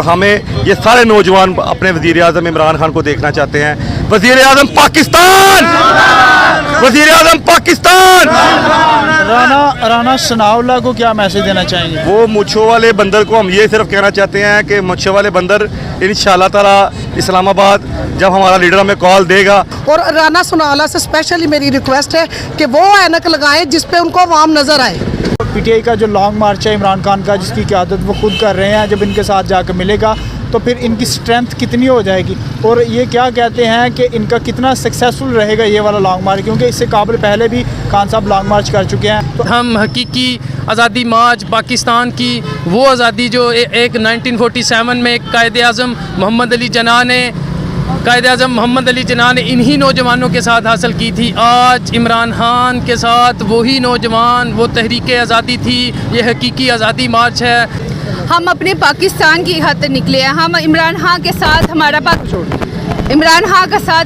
हमें ये सारे नौजवान अपने वज़ीर आज़म इमरान खान को देखना चाहते हैं। वज़ीर आज़म पाकिस्तान, वज़ीर आज़म पाकिस्तान। राना सनाउल्लाह को क्या मैसेज देना चाहेंगे? वो मुच्छों वाले बंदर को हम ये सिर्फ कहना चाहते हैं कि मुच्छों वाले बंदर इंशाअल्लाह ताला इस्लामाबाद जब हमारा लीडर हमें कॉल देगा। और राना सनाउल्लाह से स्पेशली मेरी रिक्वेस्ट है कि वो ऐनक लगाएं जिस पे उनको आवाम नजर आए। पीटीआई का जो लॉन्ग मार्च है इमरान खान का, जिसकी क़यादत वो खुद कर रहे हैं, जब इनके साथ जाकर मिलेगा तो फिर इनकी स्ट्रेंथ कितनी हो जाएगी और ये क्या कहते हैं कि इनका कितना सक्सेसफुल रहेगा ये वाला लॉन्ग मार्च, क्योंकि इससे काबिल पहले भी खान साहब लॉन्ग मार्च कर चुके हैं। तो हम हकीकी आज़ादी मार्च पाकिस्तान की वो आज़ादी जो एक 1947 में कायदे आज़म मोहम्मद अली जिन्ना ने इन्हीं नौजवानों के साथ हासिल की थी। आज इमरान खान के साथ वही नौजवान, वो तहरीक आज़ादी थी, ये हकीकी आज़ादी मार्च है। हम अपने पाकिस्तान की खातिर निकले हैं। हम इमरान खान के साथ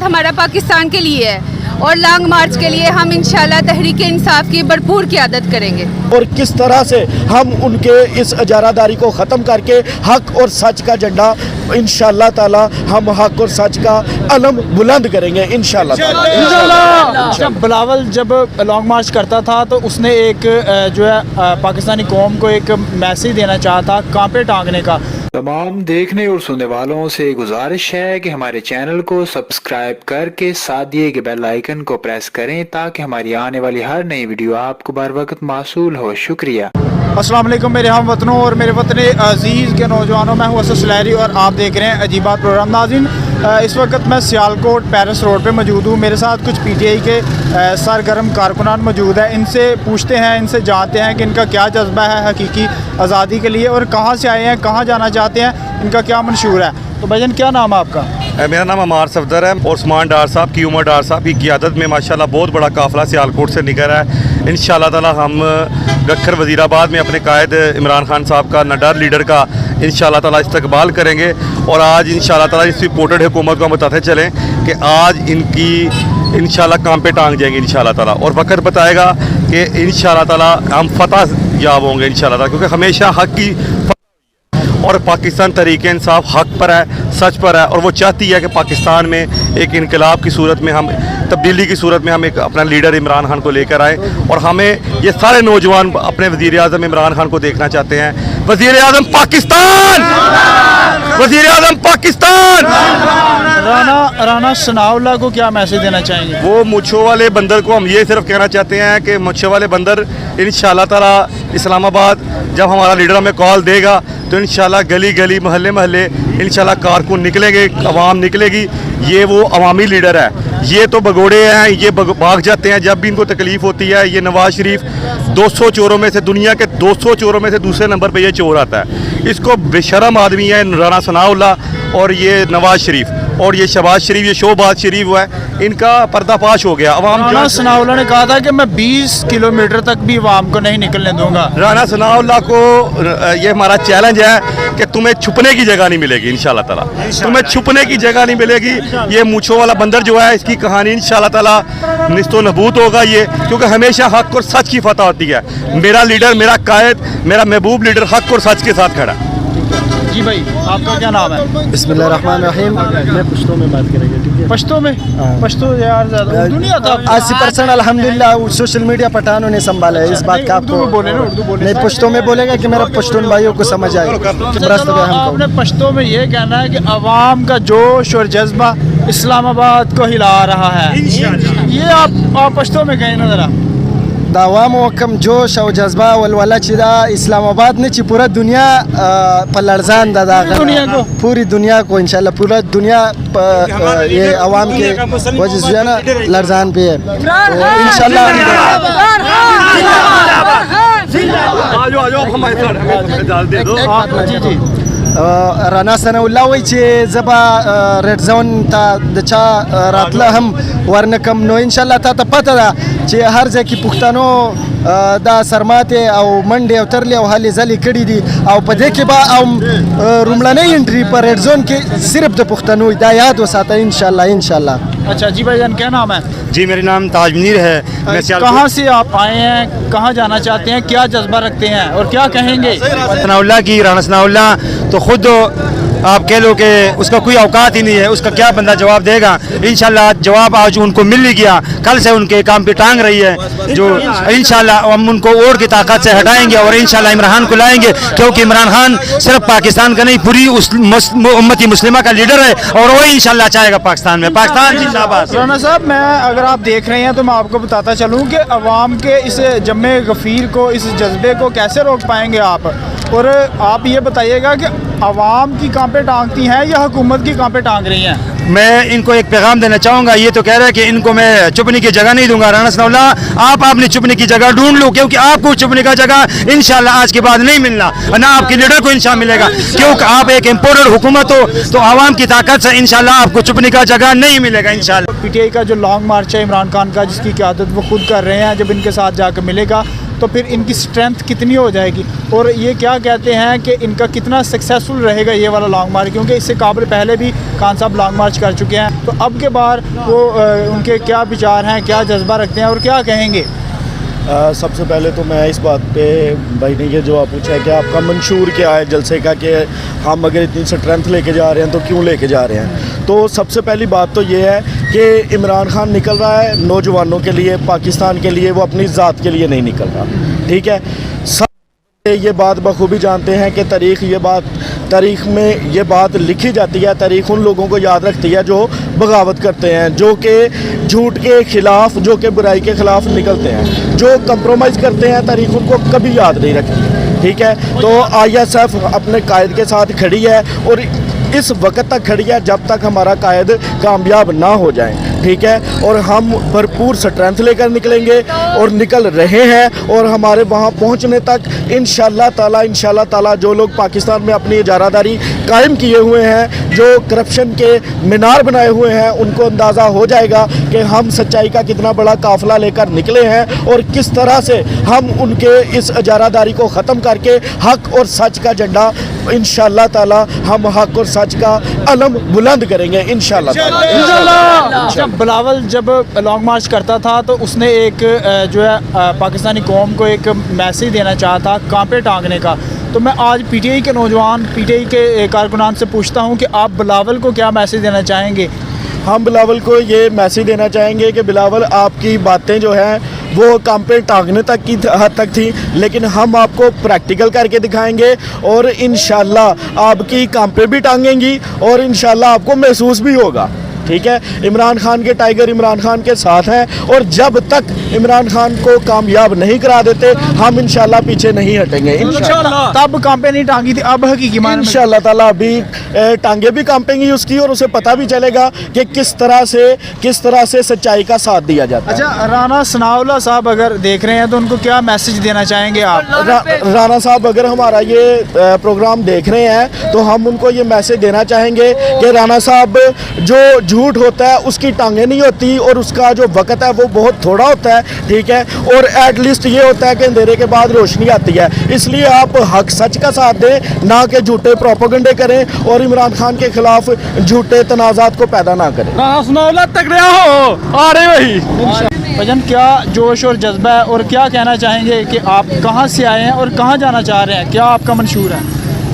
हमारा पाकिस्तान के लिए है और लॉन्ग मार्च के लिए हम इंशाल्लाह तहरीक इंसाफ की भरपूर क़यादत करेंगे। और किस तरह से हम उनके इस इजारादारी को ख़त्म करके हक और सच का झंडा इंशाअल्लाह ताला हम हक और सच का अलम बुलंद करेंगे इंशाअल्लाह ताला। जब बिलावल जब लॉन्ग मार्च करता था तो उसने एक जो है पाकिस्तानी कौम को एक मैसेज देना चाहा था कांपे टांगने का। तमाम देखने और सुनने वालों से गुजारिश है कि हमारे चैनल को सब्सक्राइब करके साथ दिए गए बेल आइकन को प्रेस करें ताकि हमारी आने वाली हर नई वीडियो आपको बर वक्त मासूल हो। शुक्रिया। अस्सलाम वालेकुम मेरे हम वतनों और मेरे वतन अजीज़ के नौजवानों, मैं हूँ असद लहरी और आप देख रहे हैं अजीबात प्रोग्राम। नाज़रीन, इस वक्त मैं सियालकोट पेरिस रोड पे मौजूद हूँ। मेरे साथ कुछ पीटीआई के सरगर्म कारकुनान मौजूद है। इनसे पूछते हैं, इनसे जानते हैं कि इनका क्या जज्बा है हकीकी आज़ादी के लिए और कहाँ से आए हैं, कहाँ जाना चाहते हैं, इनका क्या मंशूर है। तो भाईजान क्या नाम है आपका? मेरा नाम अमार सफदर है और उस्मान डार साहब की उमर डार साहब की क़यादत में माशाल्लाह बहुत बड़ा काफ़िला सियालकोट से निकल रहा है। इंशाअल्लाह ताला हम गखर वज़ीराबाद में अपने कायद इमरान खान साहब का नडर लीडर का इंशाअल्लाह ताला इस्तकबाल करेंगे। और आज इंशाअल्लाह ताला इस रिपोर्टेड हुकूमत को हम बताते चलें कि आज इनकी इंशाअल्लाह काम पे टांग जाएंगे इंशाअल्लाह ताला और वक्त बताएगा कि इंशाअल्लाह ताला हम फतह याब होंगे इंशाअल्लाह ताला, क्योंकि हमेशा हक़ की और पाकिस्तान तरीके इंसाफ हक पर है, सच पर है और वो चाहती है कि पाकिस्तान में एक इनकलाब की सूरत में हम तब्दीली की सूरत में हम एक अपना लीडर इमरान खान को लेकर आए। और हमें ये सारे नौजवान अपने वज़ीर आज़म इमरान खान को देखना चाहते हैं। वज़ीर आज़म पाकिस्तान, वज़ीर आज़म पाकिस्तान। राना सनाउल्लाह को क्या मैसेज देना चाहेंगे? वो मुच्छों वाले बंदर को हम ये सिर्फ कहना चाहते हैं कि मुच्छों वाले बंदर इंशाअल्लाह ताला इस्लामाबाद जब हमारा लीडर हमें कॉल देगा तो इंशाअल्लाह गली गली महल्ले महल्ले इंशाअल्लाह कारकुन निकलेंगे, अवाम निकलेगी। ये वो अवामी लीडर है। ये तो भगोड़े हैं, ये भाग जाते हैं जब भी इनको तकलीफ़ होती है। ये नवाज शरीफ 200 चोरों में से, दुनिया के 200 चोरों में से दूसरे नंबर पे ये चोर आता है। इसको बेशरम आदमी है राना सनाउल्लाह और ये नवाज शरीफ और ये शहबाज शरीफ, ये शोबाज शरीफ है, इनका पर्दाफाश हो गया। राना सनाउल्लाह ने कहा था कि मैं 20 किलोमीटर तक भी अवाम को नहीं निकलने दूंगा। राना सनाउल्लाह को ये हमारा चैलेंज है कि तुम्हें छुपने की जगह नहीं मिलेगी इंशाअल्लाह ताला, तुम्हें छुपने की जगह नहीं मिलेगी। ये मूंछों वाला बंदर जो है इसकी कहानी इंशाअल्लाह ताला निस्तो नबूत होगा ये, क्योंकि हमेशा हक और सच की फतह होती है। मेरा लीडर, मेरा कायद, मेरा महबूब लीडर हक और सच के साथ खड़ा है। जी भाई, आपका क्या नाम है? बिस्मिल्लाहिर्रहमानिर्रहीम। मैं पश्तो में बात करेंगे, ठीक है? पश्तो में? पश्तो यार ज़्यादा दुनिया था 80% अल्हम्दुलिल्लाह सोशल मीडिया पठानों ने संभाला है इस बात का। आपको बोले ना, उर्दू बोले। नहीं, पश्तो में बोलेगा कि मेरा पश्तून भाइयों को समझ आए। आपने पश्तो में ये कहना है कि अवाम का जोश और जज्बा इस्लामाबाद को हिला रहा है। ये आप पश्तो में कहें ना ज़रा। दावाम वकम जोश और जज्बा वलवला चिदा इस्लामाबाद ने पूरा दुनिया पर लड़जान दादा दुनिया को, पूरी दुनिया को इंशाल्लाह पूरा दुनिया ये अवाम के वजह से ना लड़जान पे है। तो इंशाल्लाह जी जी राना सनाउल्लाह वही चे जबा रेड जोन था दचा रातला हम वरन कम नो इंशाल्लाह था पता था चे हर जगह की पुख्तानो दा सरमाते और मंडे उतरले और हाली जली कड़ी दी और पदे के बाद रूमला नहीं एंट्री पर रेड जोन के सिर्फ द पुख्तानो दा याद वसाता इंशाल्लाह। अच्छा जी भाईजान, क्या नाम है? जी मेरा नाम ताज मुनीर है। मैं कहाँ से आप आए हैं, कहाँ जाना चाहते हैं, क्या जज्बा रखते हैं और क्या कहेंगे? सनाउल्लाह की राना सनाउल्लाह तो खुद आप कह लो कि उसका कोई औकात ही नहीं है, उसका क्या बंदा जवाब देगा। इंशाल्लाह जवाब आज उनको मिल ही गया, कल से उनके काम पे टांग रही है जो इंशाल्लाह हम उनको और की ताकत से हटाएंगे और इंशाल्लाह इमरान खान को लाएंगे, क्योंकि इमरान खान सिर्फ पाकिस्तान का नहीं पूरी उम्मती मुस्लिमा का लीडर है और वो इंशाल्लाह चाहेगा पाकिस्तान में। पाकिस्तान जिंदाबाद। राना साहब, मैं अगर आप देख रहे हैं तो मैं आपको बताता चलूँ कि अवाम के इस जमे गफीर को, इस जज्बे को कैसे रोक पाएंगे आप? और आप ये बताइएगा कि अवाम की कांपे टांगती हैं या हुकूमत की कांपे टांग रही हैं? मैं इनको एक पैगाम देना चाहूँगा, ये तो कह रहा है कि इनको मैं चुपने की जगह नहीं दूंगा। राना सनाउल्लाह आप अपनी चुपने की जगह ढूंढ लो, क्योंकि आपको चुपने का जगह इंशाल्लाह आज के बाद नहीं मिलना, ना आपके लीडर को इंशाल्लाह मिलेगा, क्योंकि आप एक इम्पोर्टेड हुकूमत हो तो आवाम की ताकत से इंशाल्लाह आपको चुपने का जगह नहीं मिलेगा इंशाल्लाह। पीटीआई का जो लॉन्ग मार्च है इमरान खान का, जिसकी क़यादत वो खुद कर रहे हैं, जब इनके साथ जाकर मिलेगा तो फिर इनकी स्ट्रेंथ कितनी हो जाएगी और ये क्या कहते हैं कि इनका कितना सक्सेसफुल रहेगा ये वाला लॉन्ग मार्च, क्योंकि इससे काबिल पहले भी खान साहब लॉन्ग मार्च कर चुके हैं। तो अब के बार वो उनके क्या विचार हैं, क्या जज्बा रखते हैं और क्या कहेंगे? सबसे पहले तो मैं इस बात पे भाई ने ये जवाब पूछा है कि आपका मंशूर क्या है जलसे का, कि हम अगर इतनी स्ट्रेंथ लेके जा रहे हैं तो क्यों लेके जा रहे हैं। तो सबसे पहली बात तो ये है कि इमरान खान निकल रहा है नौजवानों के लिए, पाकिस्तान के लिए, वो अपनी ज़ात के लिए नहीं निकल रहा, ठीक है। सब ये बात बखूबी जानते हैं कि तारीख़ में ये बात लिखी जाती है, तारीख़ उन लोगों को याद रखती है जो बगावत करते हैं, जो कि झूठ के ख़िलाफ़, जो कि बुराई के ख़िलाफ़ निकलते हैं, जो कंप्रोमाइज़ करते हैं, तारीख़ उनको कभी याद नहीं रखती, ठीक है। तो ISF अपने कायद के साथ खड़ी है और इस वक्त तक खड़ी है जब तक हमारा कायद कामयाब ना हो जाए, ठीक है। और हम भरपूर स्ट्रेंथ लेकर निकलेंगे और निकल रहे हैं और हमारे वहाँ पहुँचने तक इंशाल्लाह ताला जो लोग पाकिस्तान में अपनी इजारादारी कायम किए हुए हैं, जो करप्शन के मीनार बनाए हुए हैं, उनको अंदाज़ा हो जाएगा कि हम सच्चाई का कितना बड़ा काफ़िला लेकर निकले हैं और किस तरह से हम उनके इस इजारादारी को ख़त्म करके हक़ और सच का झंडा इंशाल्लाह ताला हम हक़ और सच का अलम बुलंद करेंगे इंशाल्लाह ताला। बिलावल जब लॉन्ग मार्च करता था तो उसने एक जो है पाकिस्तानी कौम को एक मैसेज देना चाहा था कांपे टांगने का। तो मैं आज पीटीआई के नौजवान, पीटीआई के कारकुनान से पूछता हूं कि आप बिलावल को क्या मैसेज देना चाहेंगे? हम बिलावल को ये मैसेज देना चाहेंगे कि बिलावल, आपकी बातें जो हैं वो कांपे टांगने तक की हद तक थी, लेकिन हम आपको प्रैक्टिकल करके दिखाएंगे और इंशाल्लाह आपकी कांपे भी टांगेंगी और इंशाल्लाह आपको महसूस भी होगा, ठीक है। इमरान खान के टाइगर इमरान खान के साथ हैं और जब तक इमरान खान को कामयाब नहीं करा देते हम इंशाल्लाह पीछे नहीं हटेंगे इंशाल्लाह। तब कांपे नहीं टांगी थी, अब हकीकी मायने में इंशाल्लाह ताला अभी टांगे भी कांपेंगी उसकी और उसे पता भी चलेगा कि किस तरह से सच्चाई का साथ दिया जाता है। अच्छा, राना सनाउल्लाह साहब अगर देख रहे हैं तो उनको क्या मैसेज देना चाहेंगे आप? राना साहब अगर हमारा ये प्रोग्राम देख रहे हैं तो हम उनको ये मैसेज देना चाहेंगे कि राना साहब, जो झूठ होता है उसकी टांगें नहीं होती और उसका जो वक्त है वो बहुत थोड़ा होता है, ठीक है। और एटलीस्ट ये होता है कि अंधेरे के बाद रोशनी आती है, इसलिए आप हक सच का साथ दें, ना कि झूठे प्रोपेगेंडे करें और इमरान खान के खिलाफ झूठे तनाज़ात को पैदा ना करें। भजन, क्या जोश और जज्बा है और क्या कहना चाहेंगे कि आप कहाँ से आए हैं और कहाँ जाना चाह रहे हैं, क्या आपका मंशूर है?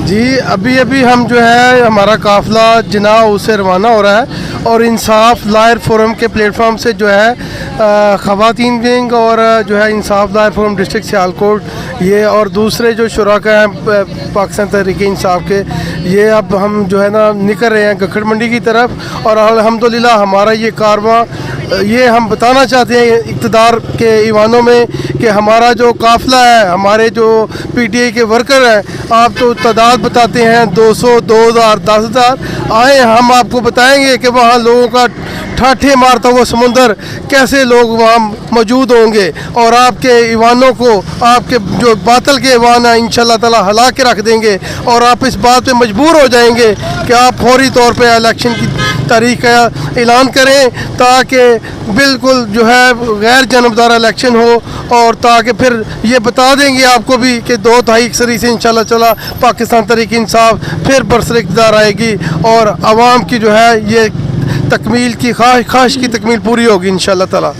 जी, अभी हम जो है हमारा काफ़िला जिनाह से रवाना हो रहा है और इंसाफ लायर फोरम के प्लेटफॉर्म से जो है ख़वातीन विंग और जो है इंसाफ लायर फोरम डिस्ट्रिक्ट सियालकोट ये और दूसरे जो शुराका हैं पाकिस्तान तहरीक इंसाफ के, ये अब हम जो है ना निकल रहे हैं गखड़ मंडी की तरफ। और अल्हम्दुलिल्लाह हमारा ये कारवां, ये हम बताना चाहते हैं इक़्तिदार के ईवानों में कि हमारा जो काफ़िला है, हमारे जो पीटीआई के वर्कर हैं, आप तो तादाद बताते हैं 200, 2000, 10,000, आए हम आपको बताएंगे कि वहाँ लोगों का ठाठे मारता हुआ समुंदर कैसे लोग वहाँ मौजूद होंगे और आपके ईवानों को, आपके जो बातल के ईवान हैं, इंशाल्लाह ताला हला के रख देंगे और आप इस बात पे मजबूर हो जाएंगे कि आप फौरी तौर पे इलेक्शन की तारीख का ऐलान करें ताकि बिल्कुल जो है गैर जानबदार इलेक्शन हो और ताकि फिर ये बता देंगे आपको भी कि 2/3 अक्सरी से इंशाल्लाह ताला पाकिस्तान तहरीक इंसाफ फिर बरसर इक़्तिदार आएगी और आवाम की जो है ये तकमील की ख्वाहिश की तकमील पूरी होगी इंशाल्लाह ताला।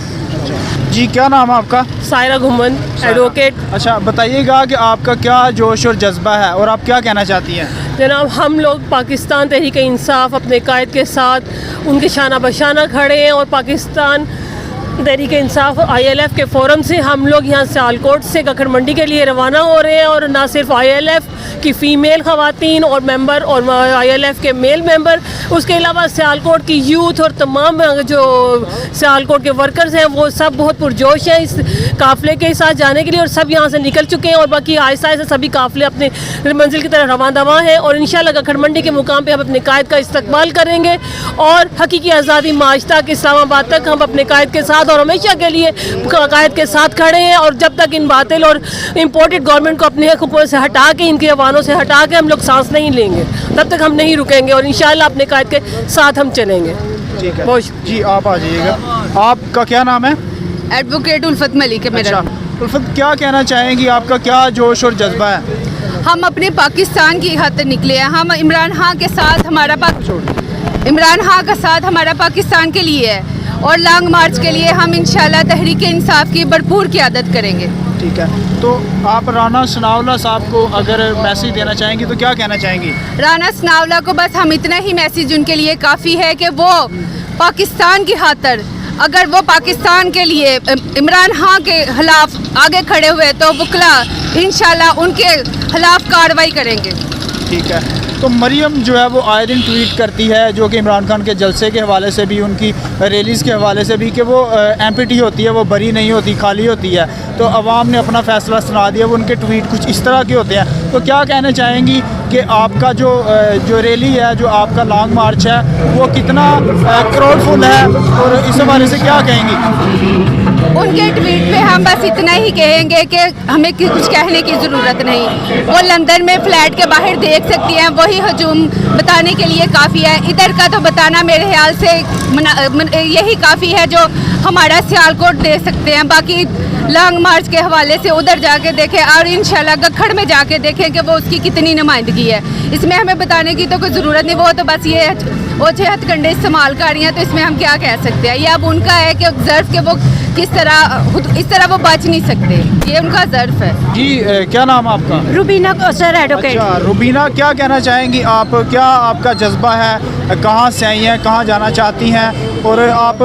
जी क्या नाम है आपका? सायरा घुमन, एडवोकेट। अच्छा बताइएगा कि आपका क्या जोश और जज्बा है और आप क्या कहना चाहती हैं? जनाब, हम लोग पाकिस्तान तहरीक इंसाफ अपने कायद के साथ उनके शाना बशाना खड़े हैं और पाकिस्तान तहरीक इंसाफ ILF के फोरम से हम लोग यहाँ सियालकोट से गखर मंडी के लिए रवाना हो रहे हैं। और ना सिर्फ ILF की फ़ीमेल ख़वातीन और मेंबर और ILF के मेल मेंबर, उसके अलावा सियालकोट की यूथ और तमाम जो सियालकोट के वर्कर्स हैं वो सब बहुत पुरजोश हैं इस काफ़िले के साथ जाने के लिए और सब यहाँ से निकल चुके हैं और बाकी आहिस्ता आहिस्ता सभी काफ़िले अपने मंजिल की तरफ रवां दवा हैं। और इंशाल्लाह गखर मंडी के मुकाम पे हम अपने कायद का इस्तकबाल करेंगे और हकीकी आज़ादी मार्च तक, इस्लामाबाद तक हम अपने कायद के साथ और हमेशा के लिए कायद के साथ खड़े हैं। और जब तक इन बातिल और इम्पोर्टेड गवर्नमेंट को अपने हुकूमत से हटा के, इनके अवानों से हटा के हम लोग सांस नहीं लेंगे, तब तक हम नहीं रुकेंगे और इंशाल्लाह अपने कायद के साथ हम चलेंगे। ठीक है जी, आप आ जाइएगा। आपका क्या नाम है? एडवोकेट उल्फत मलिक है मेरा। उल्फत, क्या कहना चाहेंगी, आपका क्या जोश और जज्बा है? हम अपने पाकिस्तान की खातिर निकले हैं। हम इमरान खान के साथ हमारा पाकिस्तान के लिए है और लॉन्ग मार्च के लिए हम इंशाल्लाह तहरीक इंसाफ की भरपूर क़यादत करेंगे। ठीक है, तो आप राना सनाउल्लाह साहब को अगर मैसेज देना चाहेंगी तो क्या कहना चाहेंगी? राना सनाउल्लाह को बस हम इतना ही मैसेज उनके लिए काफ़ी है कि वो पाकिस्तान की खातिर, अगर वो पाकिस्तान के लिए इमरान खान के खिलाफ आगे खड़े हुए तो वकला इंशाल्लाह उनके खिलाफ कार्रवाई करेंगे। ठीक है, तो मरियम जो है वो आए दिन ट्वीट करती है, जो कि इमरान खान के जलसे के हवाले से भी, उनकी रैलीज़ के हवाले से भी, कि वो एम्प्टी होती है, वो बरी नहीं होती, खाली होती है। तो अवाम ने अपना फ़ैसला सुना दिया। वो उनके ट्वीट कुछ इस तरह के होते हैं। तो क्या कहना चाहेंगी कि आपका जो रैली है, जो आपका लॉन्ग मार्च है, वो कितना क्राउडफुल है और इस हवाले से क्या कहेंगी? उनके ट्वीट पे हम बस इतना ही कहेंगे कि हमें कुछ कहने की ज़रूरत नहीं। वो लंदन में फ्लैट के बाहर देख सकती हैं, वही हजूम बताने के लिए काफ़ी है। इधर का तो बताना मेरे ख्याल से यही काफ़ी है जो हमारा सियालकोट दे सकते हैं। बाकी लॉन्ग मार्च के हवाले से उधर जाके देखें और इंशाल्लाह गखड़ में जाके देखें कि वो उसकी कितनी नुमाइंदगी है। इसमें हमें बताने की तो कोई ज़रूरत नहीं, वो तो बस ये ओछे हथकंडे इस्तेमाल कर रही हैं। तो इसमें हम क्या कह सकते हैं? ये अब उनका है कि ज़र्फ के वो किस तरह, इस तरह वो बच नहीं सकते, ये उनका ज़र्फ है। जी क्या नाम है आपका? Rubina sir, advocate. अच्छा रुबीना, क्या कहना चाहेंगी आप? क्या आपका जज्बा है? कहाँ से आई हैं, कहाँ जाना चाहती हैं और आप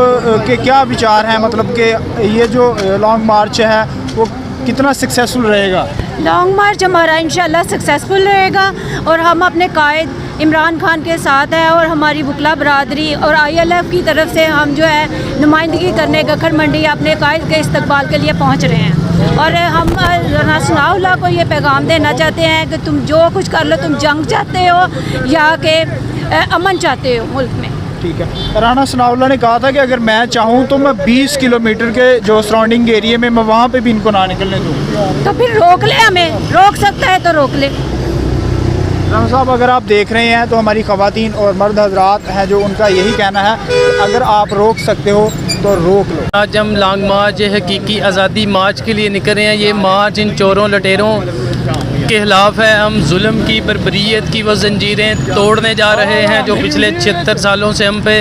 के क्या विचार हैं? मतलब कि ये जो लॉन्ग मार्च है वो कितना सक्सेसफुल रहेगा? लॉन्ग मार्च हमारा इंशाल्लाह सक्सेसफुल रहेगा और हम अपने कायद इमरान खान के साथ हैं और हमारी वकला बरादरी और ILF की तरफ से हम जो है नुमाइंदगी करने गखर मंडी अपने कायद के इस्तकबाल के लिए पहुंच रहे हैं। और हम राना सनाउल्लाह को ये पैगाम देना चाहते हैं कि तुम जो कुछ कर लो, तुम जंग चाहते हो या कि अमन चाहते हो मुल्क में। ठीक है, राना सनाउल्लाह ने कहा था कि अगर मैं चाहूँ तो मैं 20 किलोमीटर के जो सराउंडिंग एरिया में मैं वहाँ पे भी इनको ना निकलने दूँ। तो फिर रोक ले, हमें रोक सकता है तो रोक ले। राना साहब, अगर आप देख रहे हैं तो हमारी ख़वातीन और मर्द हजरात हैं जो उनका यही कहना है कि अगर आप रोक सकते हो तो रोक लो। आज हम लॉन्ग मार्च हकीकी आज़ादी मार्च के लिए निकल रहे हैं। ये मार्च इन चोरों लटेरों के खिलाफ है। हम जुल्म की, बर्बरियत की वो जंजीरें तोड़ने जा रहे हैं जो पिछले 76 सालों से हम पे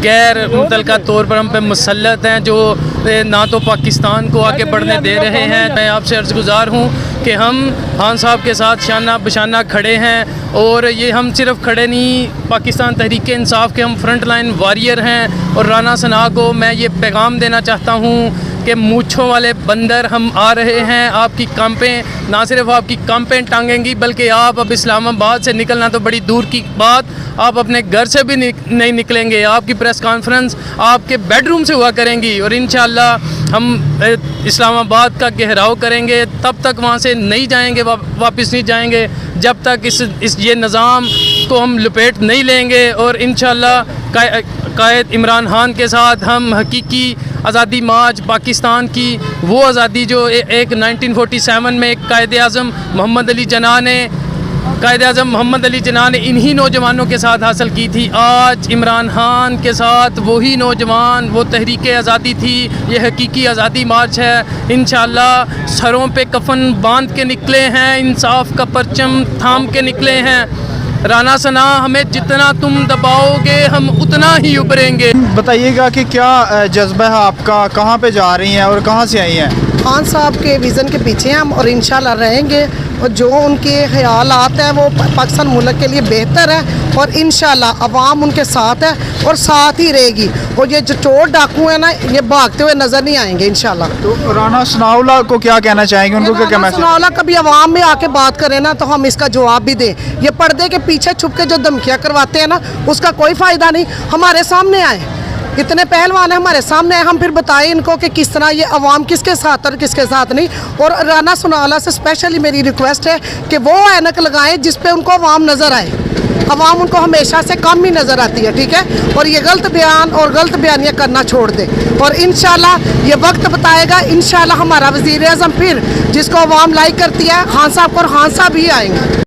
गैर मुतलका तौर पर हम पे मुसल्लत हैं, जो ना तो पाकिस्तान को आगे बढ़ने दे रहे हैं। मैं आपसे अर्ज़ गुज़ार हूँ कि हम खान साहब के साथ शाना बशाना खड़े हैं और ये हम सिर्फ खड़े नहीं, पाकिस्तान तहरीक इंसाफ के हम फ्रंट लाइन वॉरियर हैं। और राना सना को मैं ये पैगाम देना चाहता हूँ कि मूँछों वाले बंदर हम आ रहे हैं। आपकी कांपें, ना सिर्फ आपकी कांपें टांगेंगी बल्कि आप अब इस्लामाबाद से निकलना तो बड़ी दूर की बात, आप अपने घर से भी नहीं निकलेंगे। आपकी प्रेस कॉन्फ्रेंस आपके बेडरूम से हुआ करेंगी और इंशाल्लाह हम इस्लामाबाद का घेराव करेंगे। तब तक वहाँ से नहीं जाएंगे, वापस नहीं जाएंगे जब तक इस ये निज़ाम को हम लपेट नहीं लेंगे। और इंशाल्लाह कायद इमरान खान के साथ हम हकीकी आज़ादी मार्च, पाकिस्तान की वो आज़ादी जो एक 1947 में कायद आज़म मोहम्मद अली जिन्ना ने इन्हीं नौजवानों के साथ हासिल की थी। आज इमरान खान के साथ वही नौजवान, वो तहरीक आज़ादी थी, ये हकीकी आज़ादी मार्च है। इंशाल्लाह सरों पे कफन बांध के निकले हैं, इंसाफ का परचम थाम के निकले हैं। राना सना हमें जितना तुम दबाओगे हम उतना ही उभरेंगे। बताइएगा कि क्या जज्बा है आपका, कहाँ पे जा रही हैं और कहाँ से आई हैं? खान साहब के विज़न के पीछे हम और इंशाल्लाह रहेंगे, और जो उनके ख्यालात हैं वो पाकिस्तान मुल्क के लिए बेहतर है, और इंशाल्लाह अवाम उनके साथ है और साथ ही रहेगी। और ये जो चोर डाकू हैं ना, ये भागते हुए नज़र नहीं आएंगे इंशाल्लाह। तो राना सनाउल्लाह को क्या कहना चाहेंगे, उनको क्या कहना चाहिए? सनाउल्लाह कभी अवाम में आके बात करें ना तो हम इसका जवाब भी दें। ये पर्दे के पीछे छुप के जो धमकियाँ करवाते हैं ना, उसका कोई फ़ायदा नहीं। हमारे सामने आए, इतने पहलवान हैं हमारे सामने, हम फिर बताएं इनको कि किस तरह ये अवाम किसके साथ और किसके साथ नहीं। और राना सनाउल्लाह से स्पेशली मेरी रिक्वेस्ट है कि वो ऐनक लगाएं जिस पे उनको अवाम नज़र आए। अवाम उनको हमेशा से कम ही नज़र आती है, ठीक है। और ये गलत बयान और गलत बयानियाँ करना छोड़ दे, और इंशाल्लाह ये वक्त बताएगा। इंशाल्लाह हमारा वज़ीर-ए-आज़म फिर जिसको अवाम लाइक करती है, खान साहब को, और खान साहब ही आएंगे।